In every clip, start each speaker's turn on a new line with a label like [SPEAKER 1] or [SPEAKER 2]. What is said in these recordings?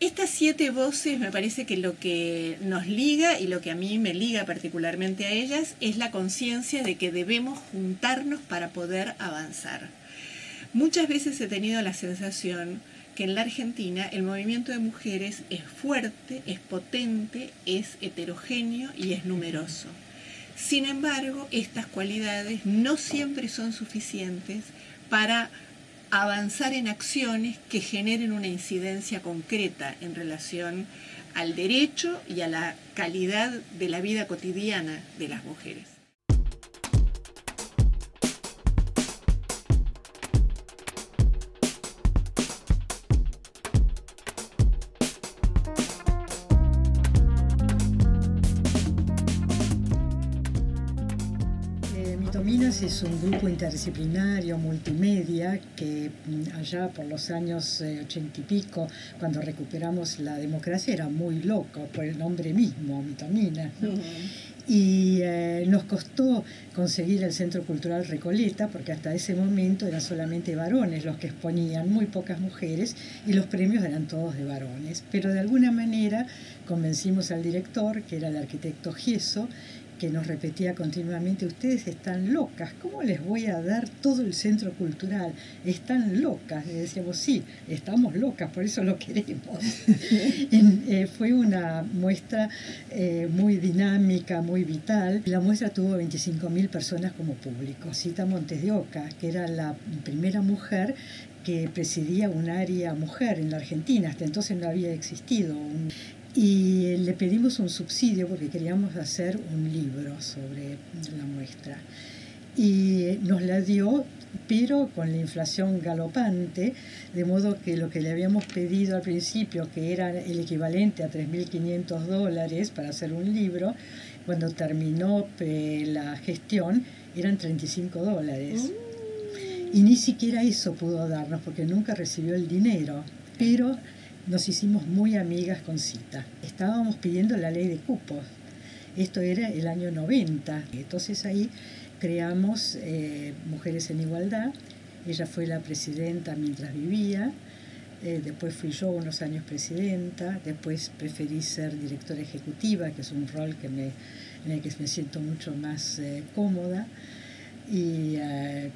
[SPEAKER 1] Estas 7 voces, me parece que lo que nos liga y lo que a mí me liga particularmente a ellas es la conciencia de que debemos juntarnos para poder avanzar. Muchas veces he tenido la sensación que en la Argentina el movimiento de mujeres es fuerte, es potente, es heterogéneo y es numeroso. Sin embargo, estas cualidades no siempre son suficientes para avanzar en acciones que generen una incidencia concreta en relación al derecho y a la calidad de la vida cotidiana de las mujeres.
[SPEAKER 2] Mitominas es un grupo interdisciplinario, multimedia, que allá por los años 80 y pico, cuando recuperamos la democracia, era muy loco por el nombre mismo, Mitominas, ¿no? Y nos costó conseguir el Centro Cultural Recoleta, porque hasta ese momento eran solamente varones los que exponían, muy pocas mujeres, y los premios eran todos de varones. Pero de alguna manera convencimos al director, que era el arquitecto Gieso, que nos repetía continuamente: ustedes están locas, ¿cómo les voy a dar todo el centro cultural? Están locas. Le decíamos: sí, estamos locas, por eso lo queremos. Fue una muestra muy dinámica, muy vital. La muestra tuvo 25.000 personas como público. Cita Montes de Oca, que era la primera mujer que presidía un área mujer en la Argentina. Hasta entonces no había existido y le pedimos un subsidio porque queríamos hacer un libro sobre la muestra. Y nos la dio, pero con la inflación galopante, de modo que lo que le habíamos pedido al principio, que era el equivalente a $3.500 para hacer un libro, cuando terminó la gestión, eran $35. Y ni siquiera eso pudo darnos, porque nunca recibió el dinero. Pero nos hicimos muy amigas con Cita. Estábamos pidiendo la ley de cupos. Esto era el año 90. Entonces ahí creamos Mujeres en Igualdad. Ella fue la presidenta mientras vivía. Después fui yo unos años presidenta. Después preferí ser directora ejecutiva, que es un rol en el que me siento mucho más cómoda.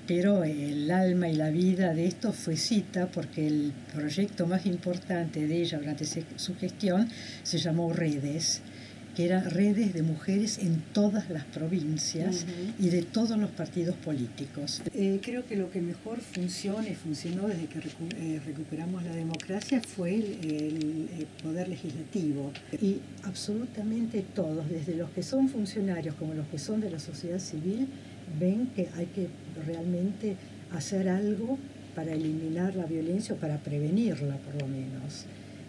[SPEAKER 2] Pero el alma y la vida de esto fue Cita, porque el proyecto más importante de ella durante su gestión se llamó Redes, que eran redes de mujeres en todas las provincias y de todos los partidos políticos. Creo que lo que mejor funcionó desde que recuperamos la democracia fue el poder legislativo. Y absolutamente todos, desde los que son funcionarios como los que son de la sociedad civil, ven que hay que realmente hacer algo para eliminar la violencia o para prevenirla, por lo menos.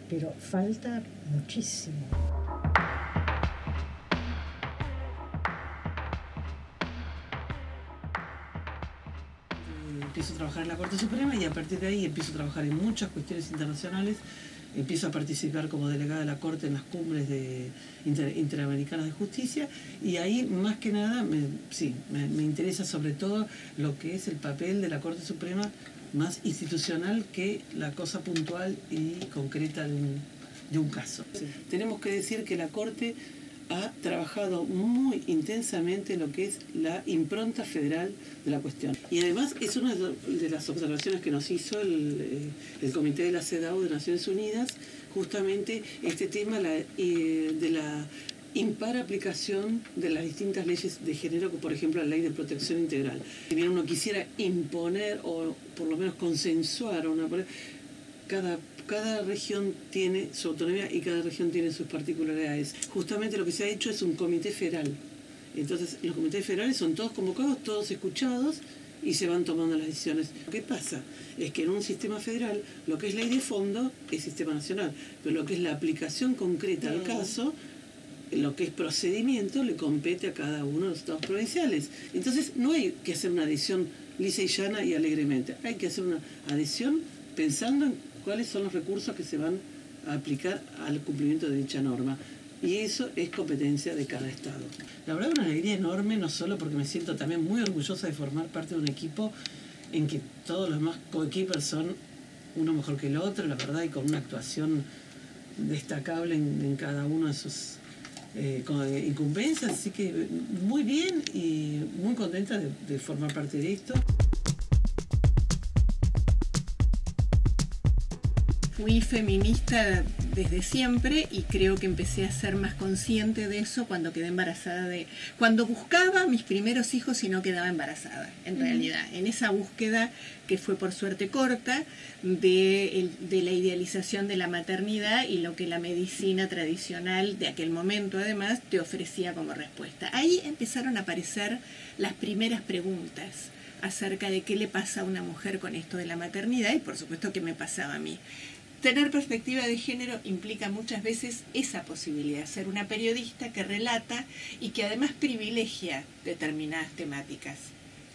[SPEAKER 2] Pero falta muchísimo.
[SPEAKER 3] Empiezo a trabajar en la Corte Suprema y a partir de ahí empiezo a trabajar en muchas cuestiones internacionales. Empiezo a participar como delegada de la Corte en las cumbres interamericanas de justicia, y ahí más que nada me interesa sobre todo lo que es el papel de la Corte Suprema más institucional que la cosa puntual y concreta de un caso. Sí. Tenemos que decir que la Corte ha trabajado muy intensamente lo que es la impronta federal de la cuestión. Y además es una de las observaciones que nos hizo el Comité de la CEDAW de Naciones Unidas, justamente este tema de la impar aplicación de las distintas leyes de género, como por ejemplo la Ley de Protección Integral. Si bien uno quisiera imponer o por lo menos consensuar cada región tiene su autonomía y cada región tiene sus particularidades. Justamente lo que se ha hecho es un comité federal. Entonces, los comités federales son todos convocados, todos escuchados y se van tomando las decisiones. ¿Qué pasa? Es que en un sistema federal, lo que es ley de fondo es sistema nacional, pero lo que es la aplicación concreta al caso, lo que es procedimiento, le compete a cada uno de los estados provinciales. Entonces, no hay que hacer una adhesión lisa y llana y alegremente. Hay que hacer una adhesión pensando en cuáles son los recursos que se van a aplicar al cumplimiento de dicha norma. Y eso es competencia de cada estado. La verdad, una alegría enorme, no solo porque me siento también muy orgullosa de formar parte de un equipo en que todos los demás coequippers son uno mejor que el otro, la verdad, y con una actuación destacable en cada uno de sus incumbencias, así que muy bien y muy contenta de formar parte de esto.
[SPEAKER 1] Fui feminista desde siempre y creo que empecé a ser más consciente de eso cuando quedé embarazada cuando buscaba mis primeros hijos y no quedaba embarazada, en realidad. En esa búsqueda, que fue por suerte corta, de la idealización de la maternidad y lo que la medicina tradicional de aquel momento además te ofrecía como respuesta. Ahí empezaron a aparecer las primeras preguntas acerca de qué le pasa a una mujer con esto de la maternidad y por supuesto qué me pasaba a mí. Tener perspectiva de género implica muchas veces esa posibilidad, ser una periodista que relata y que además privilegia determinadas temáticas.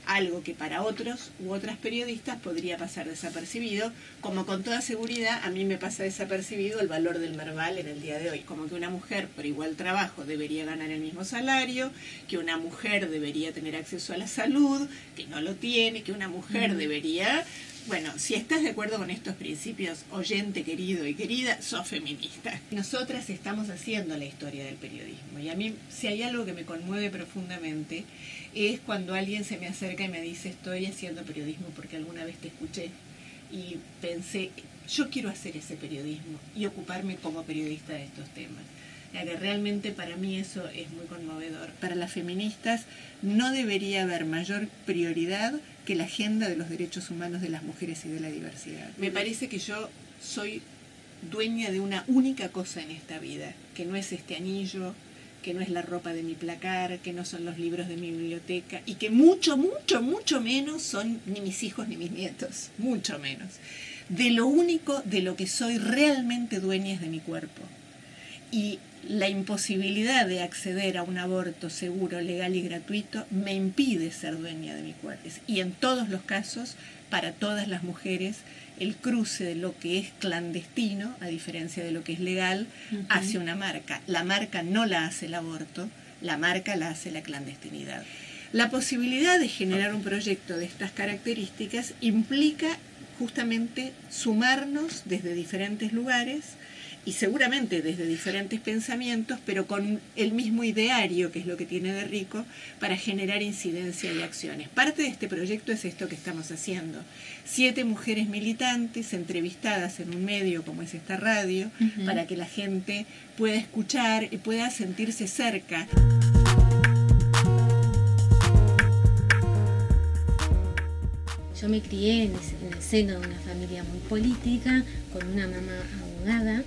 [SPEAKER 1] Algo que para otros u otras periodistas podría pasar desapercibido, como con toda seguridad a mí me pasa desapercibido el valor del Merval en el día de hoy. Como que una mujer por igual trabajo debería ganar el mismo salario, que una mujer debería tener acceso a la salud, que no lo tiene, que una mujer debería... Bueno, si estás de acuerdo con estos principios, oyente querido y querida, sos feminista. Nosotras estamos haciendo la historia del periodismo y a mí, si hay algo que me conmueve profundamente, es cuando alguien se me acerca y me dice estoy haciendo periodismo porque alguna vez te escuché y pensé, yo quiero hacer ese periodismo y ocuparme como periodista de estos temas. Que realmente para mí eso es muy conmovedor. Para las feministas no debería haber mayor prioridad que la agenda de los derechos humanos de las mujeres y de la diversidad. Me parece que yo soy dueña de una única cosa en esta vida, que no es este anillo, que no es la ropa de mi placar, que no son los libros de mi biblioteca y que mucho menos son ni mis hijos ni mis nietos, mucho menos. De lo único de lo que soy realmente dueña es de mi cuerpo. Y la imposibilidad de acceder a un aborto seguro, legal y gratuito me impide ser dueña de mi cuerpo. Y en todos los casos, para todas las mujeres, el cruce de lo que es clandestino, a diferencia de lo que es legal, hace una marca. La marca no la hace el aborto, la marca la hace la clandestinidad. La posibilidad de generar un proyecto de estas características implica justamente sumarnos desde diferentes lugares y seguramente desde diferentes pensamientos, pero con el mismo ideario, que es lo que tiene de rico, para generar incidencia y acciones. Parte de este proyecto es esto que estamos haciendo. 7 mujeres militantes entrevistadas en un medio como es esta radio, para que la gente pueda escuchar y pueda sentirse cerca.
[SPEAKER 4] Yo me crié en el seno de una familia muy política, con una mamá abogada,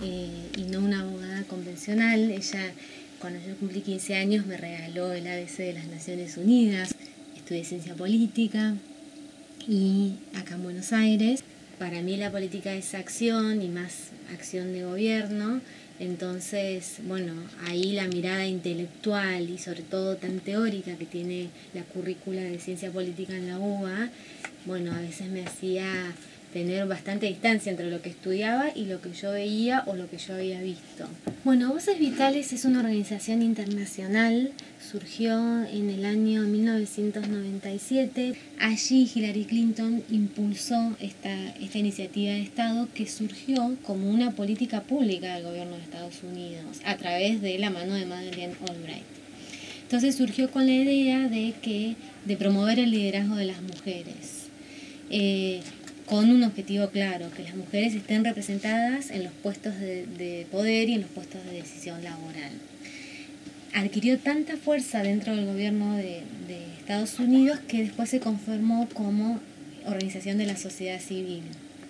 [SPEAKER 4] y no una abogada convencional. Ella, cuando yo cumplí 15 años, me regaló el ABC de las Naciones Unidas. Estudié ciencia política y acá en Buenos Aires. Para mí la política es acción y más acción de gobierno. Entonces, bueno, ahí la mirada intelectual y sobre todo tan teórica que tiene la currícula de ciencia política en la UBA, bueno, a veces me hacía tener bastante distancia entre lo que estudiaba y lo que yo veía o lo que yo había visto. Bueno, Voces Vitales es una organización internacional, surgió en el año 1997. Allí Hillary Clinton impulsó esta iniciativa de Estado que surgió como una política pública del gobierno de Estados Unidos a través de la mano de Madeleine Albright. Entonces surgió con la idea de promover el liderazgo de las mujeres. Con un objetivo claro, que las mujeres estén representadas en los puestos de poder y en los puestos de decisión laboral. Adquirió tanta fuerza dentro del gobierno de Estados Unidos que después se conformó como organización de la sociedad civil.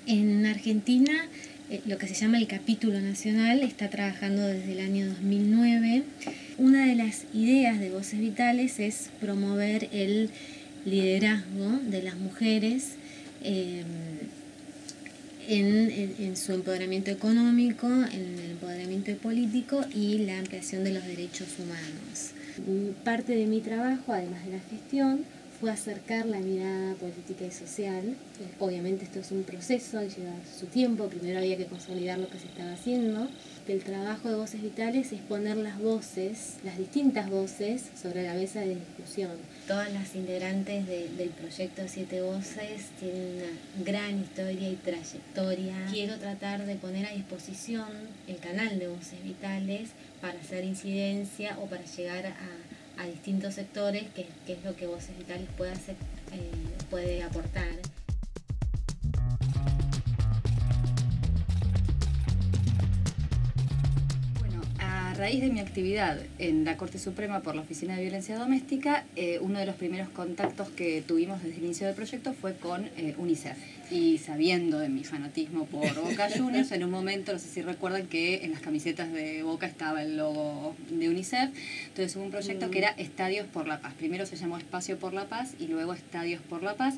[SPEAKER 4] En Argentina, lo que se llama el capítulo nacional está trabajando desde el año 2009. Una de las ideas de Voces Vitales es promover el liderazgo de las mujeres en su empoderamiento económico, en el empoderamiento político y la ampliación de los derechos humanos. Parte de mi trabajo, además de la gestión, fue acercar la mirada política y social. Obviamente esto es un proceso, lleva su tiempo, primero había que consolidar lo que se estaba haciendo. El trabajo de Voces Vitales es poner las voces, las distintas voces, sobre la mesa de discusión. Todas las integrantes del proyecto Siete Voces tienen una gran historia y trayectoria. Quiero tratar de poner a disposición el canal de Voces Vitales para hacer incidencia o para llegar a distintos sectores, que es lo que Voces Vitales puede aportar.
[SPEAKER 5] A raíz de mi actividad en la Corte Suprema por la Oficina de Violencia Doméstica, uno de los primeros contactos que tuvimos desde el inicio del proyecto fue con UNICEF. Y sabiendo de mi fanatismo por Boca Juniors, en un momento, no sé si recuerdan que en las camisetas de Boca estaba el logo de UNICEF. Entonces hubo un proyecto que era Estadios por la Paz. Primero se llamó Espacio por la Paz y luego Estadios por la Paz.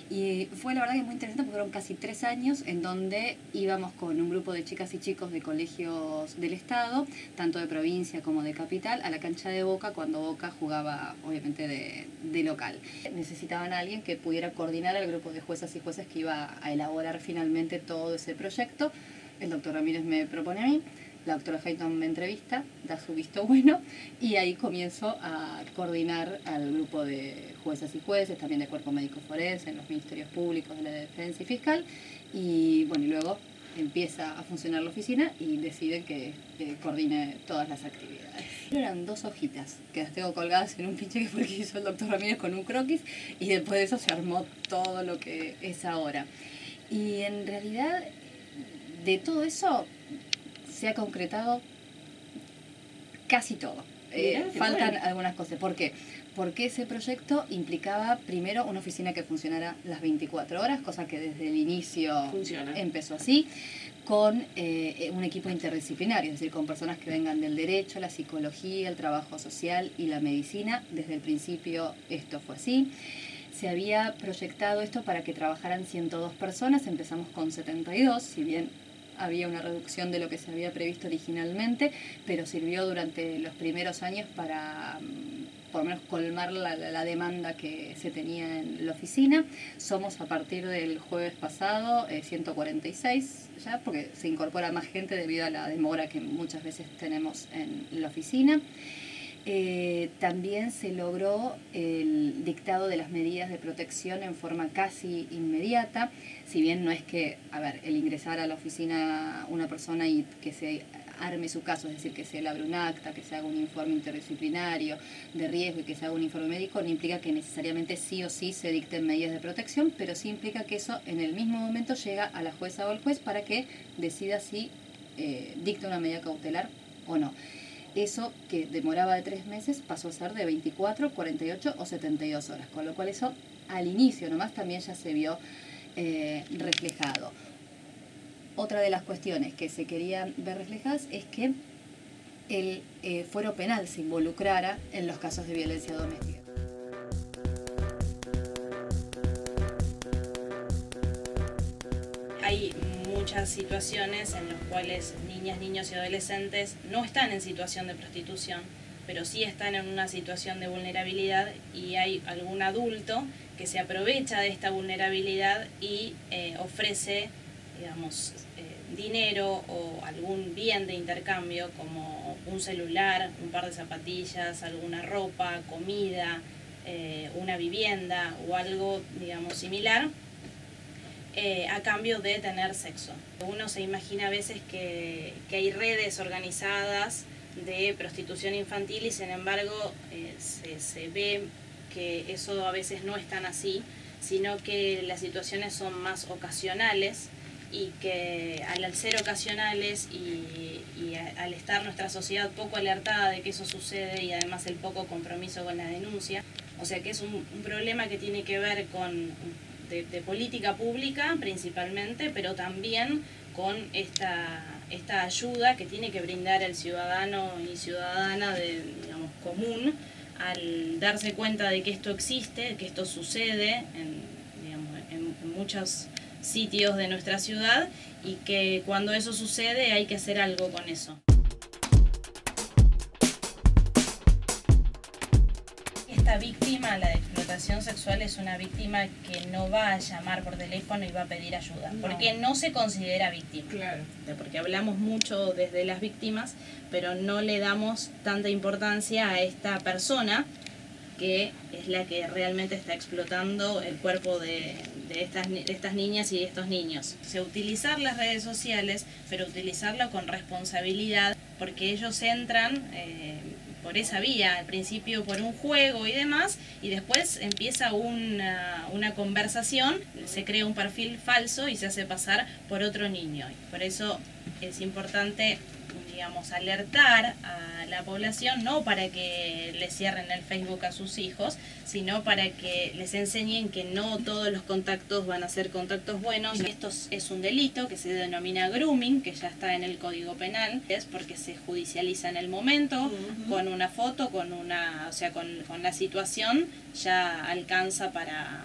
[SPEAKER 5] Y fue la verdad que muy interesante porque fueron casi 3 años en donde íbamos con un grupo de chicas y chicos de colegios del Estado, tanto de provincia como de capital, a la cancha de Boca cuando Boca jugaba obviamente de local. Necesitaban a alguien que pudiera coordinar al grupo de juezas y jueces que iba a elaborar finalmente todo ese proyecto. El doctor Ramírez me propone a mí, la doctora Hayton me entrevista, da su visto bueno y ahí comienzo a coordinar al grupo de juezas y jueces, también de cuerpo médico forense, en los ministerios públicos, de la defensa y fiscal, y bueno, y luego empieza a funcionar la oficina y deciden que coordine todas las actividades. Eran 2 hojitas que las tengo colgadas en un pinche que fue el que hizo el doctor Ramírez con un croquis, y después de eso se armó todo lo que es ahora. Y en realidad de todo eso se ha concretado casi todo. Faltan algunas cosas. ¿Por qué? Porque ese proyecto implicaba primero una oficina que funcionara las 24 horas, cosa que desde el inicio empezó así, con un equipo interdisciplinario, es decir, con personas que vengan del derecho, la psicología, el trabajo social y la medicina. Desde el principio esto fue así. Se había proyectado esto para que trabajaran 102 personas, empezamos con 72, si bien había una reducción de lo que se había previsto originalmente, pero sirvió durante los primeros años para por lo menos colmar la demanda que se tenía en la oficina. Somos a partir del jueves pasado 146 ya, porque se incorpora más gente debido a la demora que muchas veces tenemos en la oficina. También se logró el dictado de las medidas de protección en forma casi inmediata, si bien no es que, el ingresar a la oficina una persona y que se arme su caso, es decir, que se elabore un acta, que se haga un informe interdisciplinario de riesgo y que se haga un informe médico, no implica que necesariamente sí o sí se dicten medidas de protección, pero sí implica que eso en el mismo momento llega a la jueza o al juez para que decida si dicta una medida cautelar o no. Eso que demoraba de 3 meses pasó a ser de 24, 48 o 72 horas, con lo cual eso al inicio nomás también ya se vio reflejado. Otra de las cuestiones que se querían ver reflejadas es que el fuero penal se involucrara en los casos de violencia doméstica.
[SPEAKER 6] Hay muchas situaciones en las cuales niñas, niños y adolescentes no están en situación de prostitución, pero sí están en una situación de vulnerabilidad, y hay algún adulto que se aprovecha de esta vulnerabilidad y ofrece, digamos, dinero o algún bien de intercambio como un celular, un par de zapatillas, alguna ropa, comida, una vivienda o algo, digamos, similar, a cambio de tener sexo. Uno se imagina a veces que hay redes organizadas de prostitución infantil y sin embargo se ve que eso a veces no es tan así, sino que las situaciones son más ocasionales, y que al ser ocasionales y al estar nuestra sociedad poco alertada de que eso sucede, y además el poco compromiso con la denuncia, o sea que es un problema que tiene que ver con de política pública principalmente, pero también con esta ayuda que tiene que brindar el ciudadano y ciudadana digamos, común, al darse cuenta de que esto existe, que esto sucede en muchos sitios de nuestra ciudad, y que cuando eso sucede hay que hacer algo con eso. Esta víctima, la de explotación explotación sexual es una víctima que no va a llamar por teléfono y va a pedir ayuda, porque no se considera víctima.
[SPEAKER 1] Claro.
[SPEAKER 6] Porque hablamos mucho desde las víctimas, pero no le damos tanta importancia a esta persona que es la que realmente está explotando el cuerpo de estas niñas y de estos niños. O sea, utilizar las redes sociales, pero utilizarlo con responsabilidad, porque ellos entran por esa vía, al principio por un juego y demás, y después empieza una conversación, se crea un perfil falso y se hace pasar por otro niño. Por eso es importante, digamos, alertar a la población, no para que le cierren el Facebook a sus hijos, sino para que les enseñen que no todos los contactos van a ser contactos buenos. Esto es un delito que se denomina grooming, que ya está en el Código Penal, es porque se judicializa en el momento, con una foto, con la situación, ya alcanza para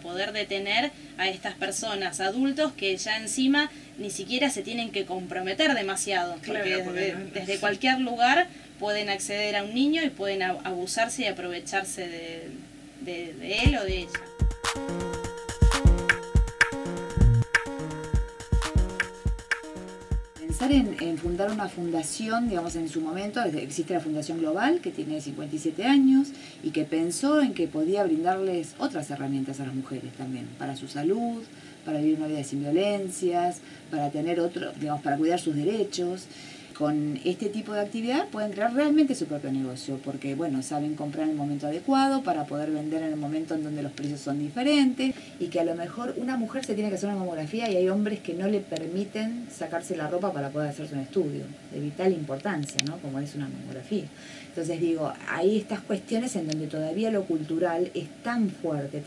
[SPEAKER 6] poder detener a estas personas, adultos que ya encima ni siquiera se tienen que comprometer demasiado, porque desde cualquier lugar pueden acceder a un niño y pueden abusarse y aprovecharse de él o de ella.
[SPEAKER 7] Pensar en fundar una fundación, digamos, en su momento existe la Fundación Global, que tiene 57 años y que pensó en que podía brindarles otras herramientas a las mujeres también, para su salud, para vivir una vida sin violencias, para tener para cuidar sus derechos. Con este tipo de actividad pueden crear realmente su propio negocio, porque bueno, saben comprar en el momento adecuado para poder vender en el momento en donde los precios son diferentes, y que a lo mejor una mujer se tiene que hacer una mamografía y hay hombres que no le permiten sacarse la ropa para poder hacerse un estudio de vital importancia, ¿no? Como es una mamografía. Entonces digo, hay estas cuestiones en donde todavía lo cultural es tan fuerte,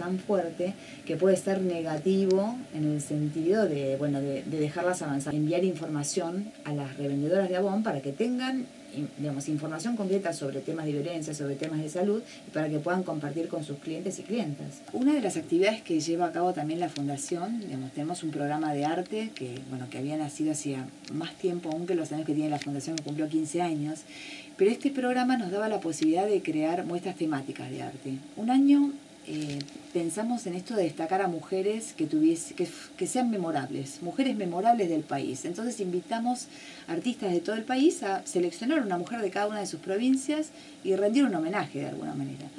[SPEAKER 7] que puede ser negativo en el sentido de dejarlas avanzar. Enviar información a las revendedoras de Avon para que tengan, digamos, información completa sobre temas de violencia, sobre temas de salud, y para que puedan compartir con sus clientes y clientas. Una de las actividades que lleva a cabo también la Fundación, digamos, tenemos un programa de arte que había nacido hacía más tiempo aún que los años que tiene la Fundación, que cumplió 15 años, pero este programa nos daba la posibilidad de crear muestras temáticas de arte. Un año pensamos en esto de destacar a mujeres que sean memorables, mujeres memorables del país. Entonces invitamos artistas de todo el país a seleccionar una mujer de cada una de sus provincias y rendir un homenaje de alguna manera.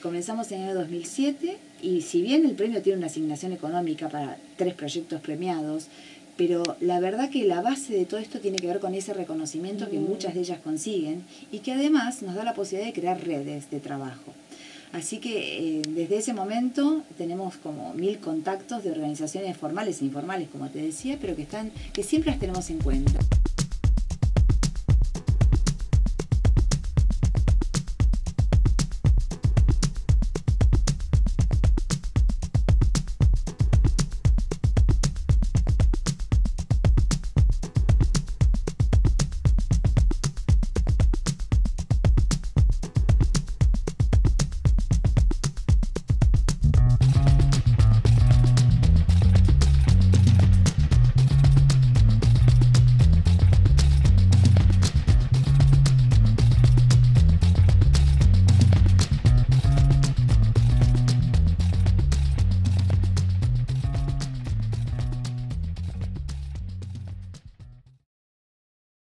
[SPEAKER 7] Comenzamos en el año 2007 y si bien el premio tiene una asignación económica para 3 proyectos premiados, pero la verdad que la base de todo esto tiene que ver con ese reconocimiento que muchas de ellas consiguen y que además nos da la posibilidad de crear redes de trabajo. Así que desde ese momento tenemos como 1000 contactos de organizaciones formales e informales, como te decía, pero que siempre las tenemos en cuenta.